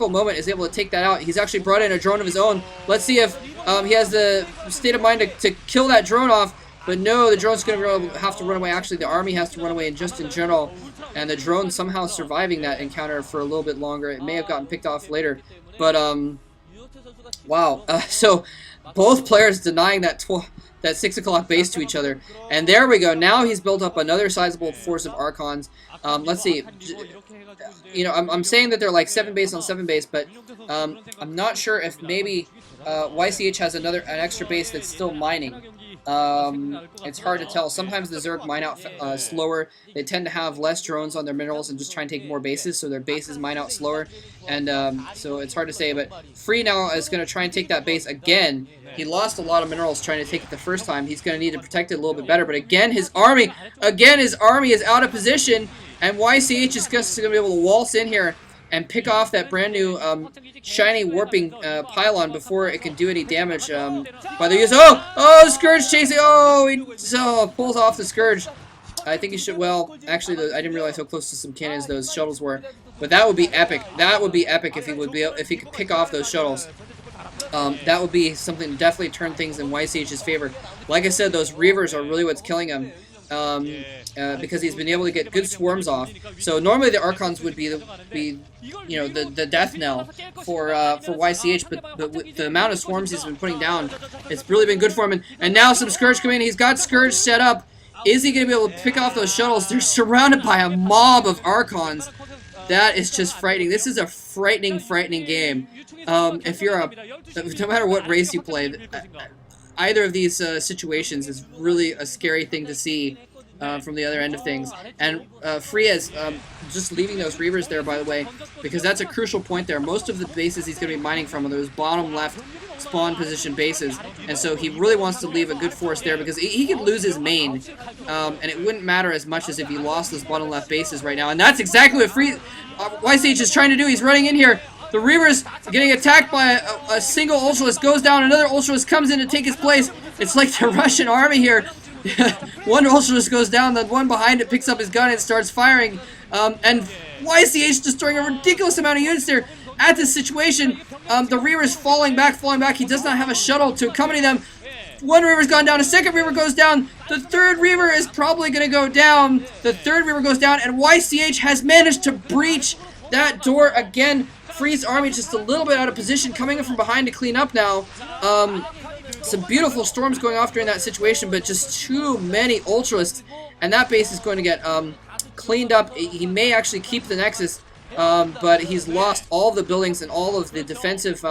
critical moment, is able to take that out. He's actually brought in a drone of his own. Let's see if he has the state of mind to kill that drone off. But no, the drone's going to have to run away. Actually, the army has to run away just in general. And the drone somehow surviving that encounter for a little bit longer. It may have gotten picked off later. But, wow. So, both players denying that 6 o'clock base to each other. And there we go. Now he's built up another sizable force of Archons. Let's see. You know, I'm saying that they're like 7 base on 7 base, but I'm not sure if maybe yCh has an extra base that's still mining. It's hard to tell. Sometimes the Zerg mine out slower. They tend to have less drones on their minerals and just try and take more bases, so their bases mine out slower. And so it's hard to say, but Free now is going to try and take that base again. He lost a lot of minerals trying to take it the first time. He's going to need to protect it a little bit better. But again, his army is out of position, and yCh is just going to be able to waltz in here and pick off that brand new shiny warping pylon before it can do any damage. By the use, Scourge chasing! He pulls off the Scourge. I think he should. Well, actually, I didn't realize how close to some cannons those shuttles were. But that would be epic. That would be epic if he could pick off those shuttles. That would be something to definitely turn things in yCh's favor. Like I said, those Reavers are really what's killing him. Because he's been able to get good swarms off. So normally the Archons would be the death knell for yCh, but with the amount of swarms he's been putting down, it's really been good for him. And now some Scourge coming in. He's got Scourge set up. Is he going to be able to pick off those shuttles? They're surrounded by a mob of Archons. That is just frightening. This is a frightening game. If you're no matter what race you play, either of these situations is really a scary thing to see from the other end of things. And Free is just leaving those Reavers there, by the way, because that's a crucial point there. Most of the bases he's going to be mining from are those bottom left spawn position bases, and so he really wants to leave a good force there because he could lose his main, and it wouldn't matter as much as if he lost those bottom left bases right now. And that's exactly what yCh is trying to do. He's running in here. The Reavers getting attacked by a single Ultralisk, goes down, another Ultralisk comes in to take his place. It's like the Russian army here. One Ultralisk goes down, the one behind it picks up his gun and starts firing. And yCh destroying a ridiculous amount of units there. At this situation, the Reaver's falling back. He does not have a shuttle to accompany them. One Reaver's gone down, a second Reaver goes down, the third Reaver is probably going to go down. The third Reaver goes down, and yCh has managed to breach that door again. Free's army just a little bit out of position, coming in from behind to clean up now. Some beautiful storms going off during that situation, but just too many Ultralisks, and that base is going to get cleaned up. He may actually keep the Nexus, but he's lost all the buildings and all of the defensive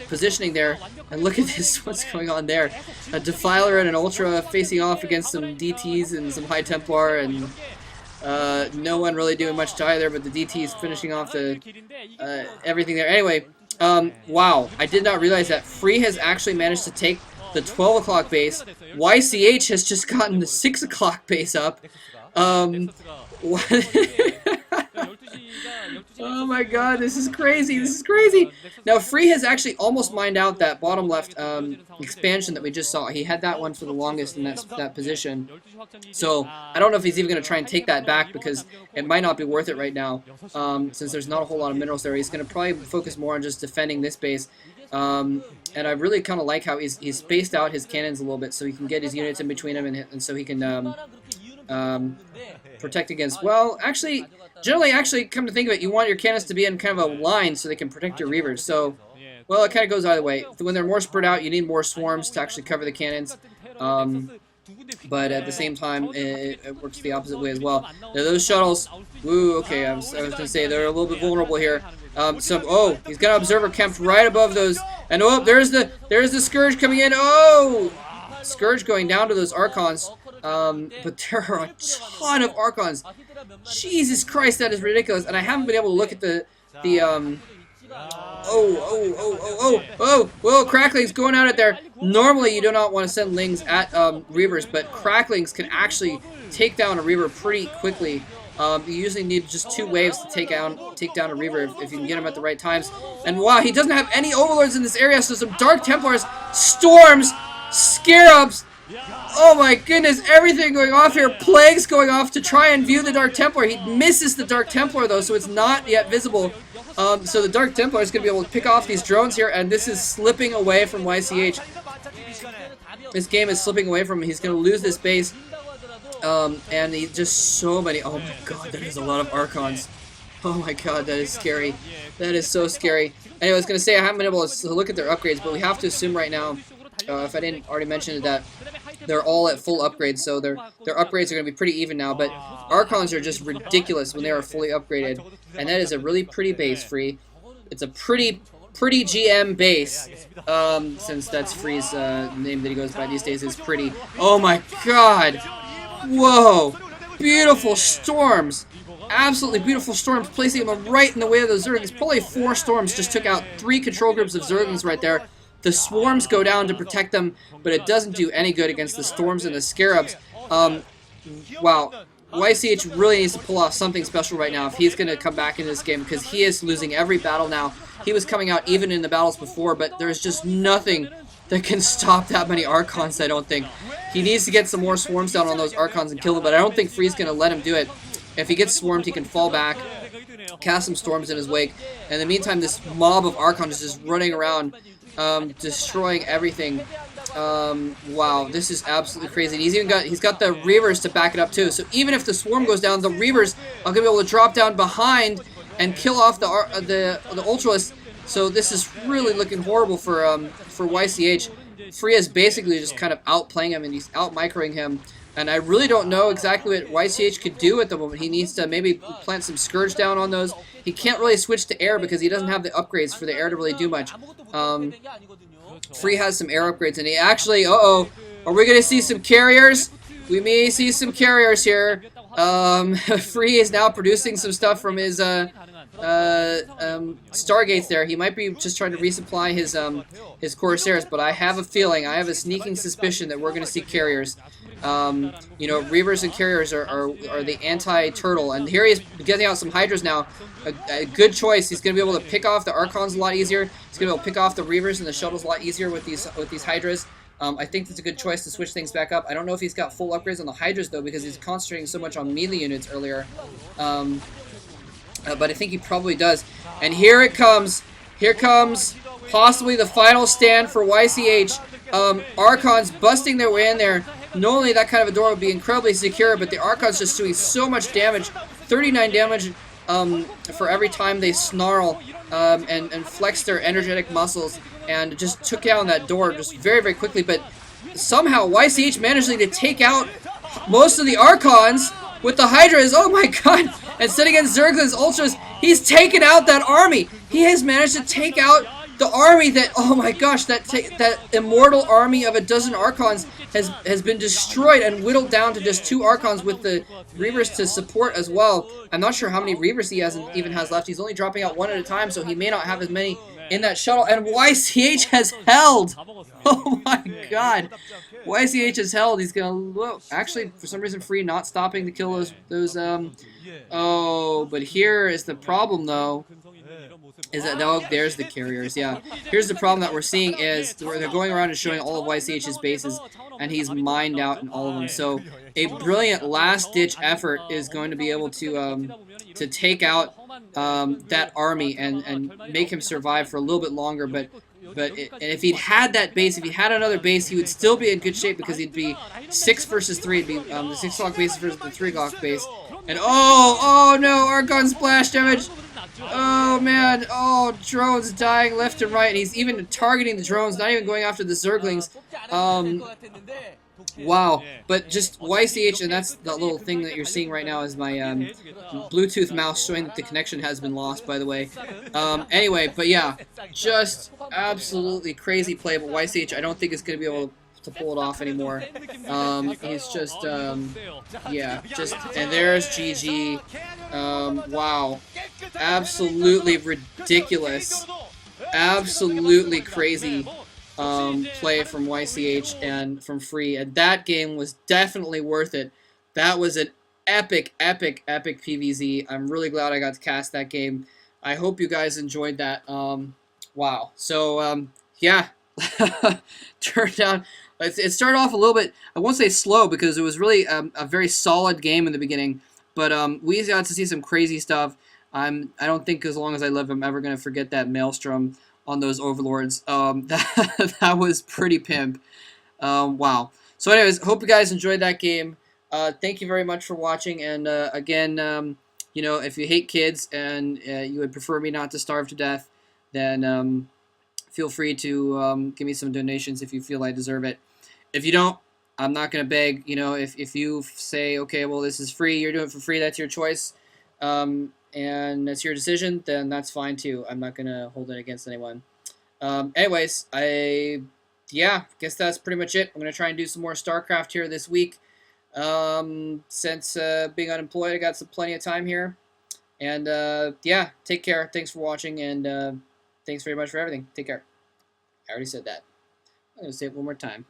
positioning there. And look at this, what's going on there. A Defiler and an Ultra facing off against some DTs and some High Templar, and no one really doing much to either, but the DTs finishing off the everything there. Anyway, wow, I did not realize that Free has actually managed to take the 12 o'clock base. yCh has just gotten the 6 o'clock base up. Oh my god, this is crazy. Now, Free has actually almost mined out that bottom left expansion that we just saw. He had that one for the longest in that position. So, I don't know if he's even going to try and take that back because it might not be worth it right now. Since there's not a whole lot of minerals there. He's going to probably focus more on just defending this base. And I really kind of like how he's spaced out his cannons a little bit so he can get his units in between him and so he can protect against, well, actually, generally, come to think of it, you want your cannons to be in kind of a line so they can protect your Reavers. So, well, it kind of goes either way. When they're more spread out, you need more swarms to actually cover the cannons. But at the same time, it works the opposite way as well. Now, those shuttles, woo, okay, I was going to say, they're a little bit vulnerable here. He's got an observer camped right above those, and there's the Scourge coming in. Scourge going down to those Archons. But there are a ton of Archons. Jesus Christ, that is ridiculous. And I haven't been able to look at whoa, Cracklings going out at there. Normally, you do not want to send Lings at Reavers, but Cracklings can actually take down a Reaver pretty quickly. You usually need just 2 waves to take down a Reaver if you can get him at the right times. And wow, he doesn't have any Overlords in this area, so some Dark Templars, Storms, Scarabs. Oh my goodness, everything going off here. Plagues going off to try and view the Dark Templar. He misses the Dark Templar though, so it's not yet visible. So the Dark Templar is going to be able to pick off these drones here, and this is slipping away from yCh. This game is slipping away from him. He's going to lose this base. And he just so many. Oh my god, that is a lot of Archons. Oh my god, that is scary. That is so scary. Anyway, I was going to say I haven't been able to look at their upgrades, but we have to assume right now, if I didn't already mention it, that they're all at full upgrades, so their upgrades are going to be pretty even now, but Archons are just ridiculous when they are fully upgraded, and that is a really pretty base, Free. It's a pretty GM base, since that's Free's name that he goes by these days is Pretty. Oh my god! Whoa! Beautiful storms! Absolutely beautiful storms, placing them right in the way of those Zerglings. Probably 4 storms just took out 3 control groups of Zerglings right there. The swarms go down to protect them, but it doesn't do any good against the storms and the scarabs. Wow. yCh really needs to pull off something special right now if he's going to come back into this game, because he is losing every battle now. He was coming out even in the battles before, but there's just nothing that can stop that many Archons, I don't think. He needs to get some more swarms down on those Archons and kill them, but I don't think Free's going to let him do it. If he gets swarmed, he can fall back, cast some storms in his wake. In the meantime, this mob of Archons is just running around, destroying everything. Wow, this is absolutely crazy. And he's got the Reavers to back it up too. So even if the swarm goes down, the Reavers are gonna be able to drop down behind and kill off the Ultralists. So this is really looking horrible for yCh. Free is basically just kind of outplaying him, and he's out-microing him. And I really don't know exactly what yCh could do at the moment. He needs to maybe plant some Scourge down on those. He can't really switch to air because he doesn't have the upgrades for the air to really do much. Free has some air upgrades, and he actually, are we going to see some carriers? We may see some carriers here. Free is now producing some stuff from his Stargates there. He might be just trying to resupply his Corsairs, but I have a feeling, I have a sneaking suspicion that we're going to see carriers. You know, Reavers and carriers are the anti-turtle, and here he is getting out some Hydras now. A good choice. He's going to be able to pick off the Archons a lot easier. He's going to be able to pick off the Reavers and the Shuttles a lot easier with these Hydras. I think that's a good choice to switch things back up. I don't know if he's got full upgrades on the Hydras, though, because he's concentrating so much on melee units earlier. But I think he probably does. And here it comes. Here comes possibly the final stand for yCh. Archons busting their way in there. Normally that kind of a door would be incredibly secure, but the Archons just doing so much damage. 39 damage for every time they snarl and flex their energetic muscles, and just took down that door just very, very quickly. But somehow yCh managing to take out most of the Archons with the Hydras. Oh my god! And set against Zergling's Ultras, he's taken out that army. He has managed to take out the army that, oh my gosh, that immortal army of a dozen Archons has been destroyed and whittled down to just 2 Archons with the Reavers to support as well. I'm not sure how many Reavers he even has left. He's only dropping out 1 at a time, so he may not have as many in that shuttle. And yCh has held! Oh my god! yCh has held. He's gonna, whoa, actually, for some reason, Free not stopping to kill those oh, but here is the problem, though. Is that, oh, there's the carriers, yeah. Here's the problem that we're seeing is they're going around and showing all of yCh's bases, and he's mined out in all of them. So a brilliant last-ditch effort is going to be able to take out that army and make him survive for a little bit longer. But and if he'd had that base, if he had another base, he would still be in good shape, because he'd be 6 versus 3. It'd be the 6 o'clock base versus the 3 o'clock base. And oh no, Archon splash damage. Oh man, oh, drones dying left and right, and he's even targeting the drones, not even going after the Zerglings. Wow, but just yCh, and that's the little thing that you're seeing right now is my Bluetooth mouse showing that the connection has been lost, by the way. Anyway, but yeah, just absolutely crazy play, but yCh I don't think is going to be able to pull it off anymore. He's just, yeah, just, and there's GG. Wow. Absolutely ridiculous. Absolutely crazy play from yCh and from Free. And that game was definitely worth it. That was an epic, epic, epic PvZ. I'm really glad I got to cast that game. I hope you guys enjoyed that. Wow. So, yeah. Turned out, it started off a little bit, I won't say slow, because it was really a very solid game in the beginning. But we got to see some crazy stuff. I don't think as long as I live I'm ever gonna forget that maelstrom on those overlords. That was pretty pimp. Wow. So, anyways, hope you guys enjoyed that game. Thank you very much for watching. And again, if you hate kids and you would prefer me not to starve to death, then feel free to give me some donations if you feel I deserve it. If you don't, I'm not gonna beg. If you say, okay, well, this is free, you're doing it for free, that's your choice, and that's your decision, then that's fine too. I'm not gonna hold it against anyone. Anyways, yeah, guess that's pretty much it. I'm gonna try and do some more StarCraft here this week. Since being unemployed, I got some plenty of time here. And yeah, take care. Thanks for watching, and thanks very much for everything. Take care. I already said that. I'm gonna say it one more time.